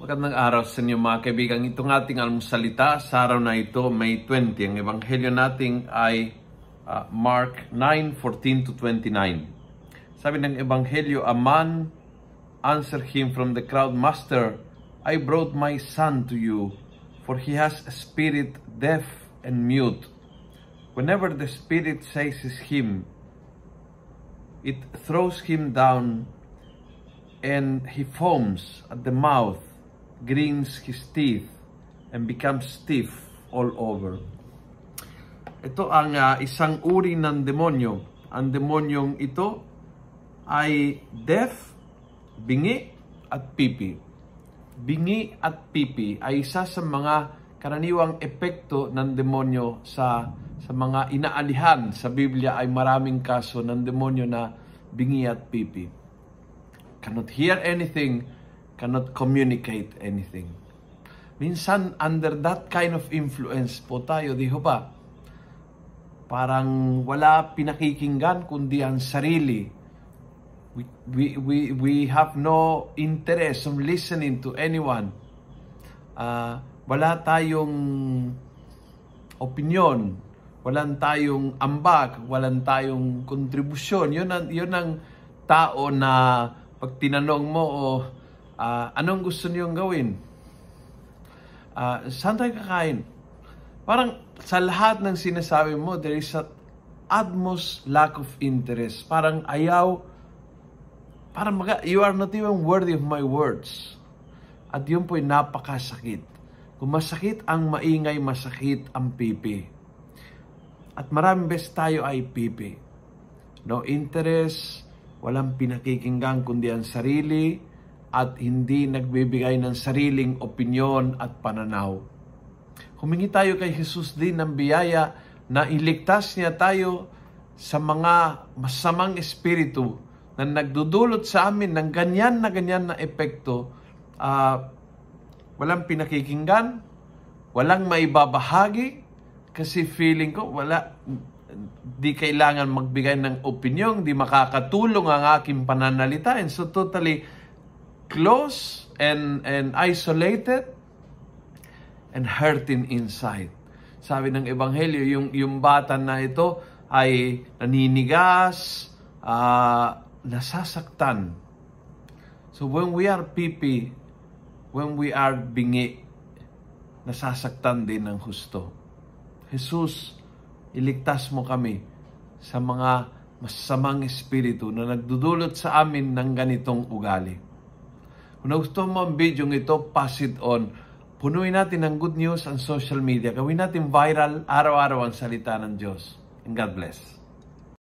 Magandang araw sa inyo mga kaibigan. Itong ating almusalita sa araw na ito, May 20. Ang ebanghelyo natin ay Mark 9:14-29. Sabi ng ebanghelyo, a man answered him from the crowd, Master, I brought my son to you, for he has a spirit deaf and mute. Whenever the spirit seizes him, it throws him down and he foams at the mouth, grins his teeth, and becomes stiff all over. Ito ang isang uri ng demonyo. Ang demonyong ito ay deaf, bingi, at pipi. Bingi at pipi ay isa sa mga karaniwang epekto ng demonyo sa mga inaalihan. Sa Biblia ay maraming kaso ng demonyo na bingi at pipi. Cannot hear anything, cannot communicate anything. Minsan, under that kind of influence po tayo, di ho ba? Parang wala pinakikinggan kundi ang sarili. We have no interest of listening to anyone. Wala tayong opinion, walang tayong ambag, walang tayong kontribusyon. Yun ang tao na pag tinanong mo, anong gusto niyong gawin? Saan tayo kakain? Parang sa lahat ng sinasabi mo, there is a utmost lack of interest. Parang ayaw, you are not even worthy of my words. At yun po'y napakasakit. Kung masakit ang maingay, masakit ang pipi. At maraming beses tayo ay pipi. No interest, walang pinakikinggan kundi ang sarili, at hindi nagbibigay ng sariling opinyon at pananaw. Humingi tayo kay Jesus din ng biyaya na iligtas niya tayo sa mga masamang espiritu na nagdudulot sa amin ng ganyan na epekto. Walang pinakikinggan, walang maibabahagi, kasi feeling ko di kailangan magbigay ng opinyon, di makakatulong ang aking pananalita. And so totally close and isolated and hurting inside. Sabi ng ebanghelyo, yung bata na ito ay naninigas, nasasaktan. So when we are pipi, when we are bingi, nasasaktan din ng husto. Jesus, iligtas mo kami sa mga masamang espiritu na nagdudulot sa amin ng ganitong ugali. Kung nagustuhan mo ang video ito, pass it on. Punuin natin ng good news ang social media. Gawin natin viral araw-araw ang salita ng Diyos. And God bless.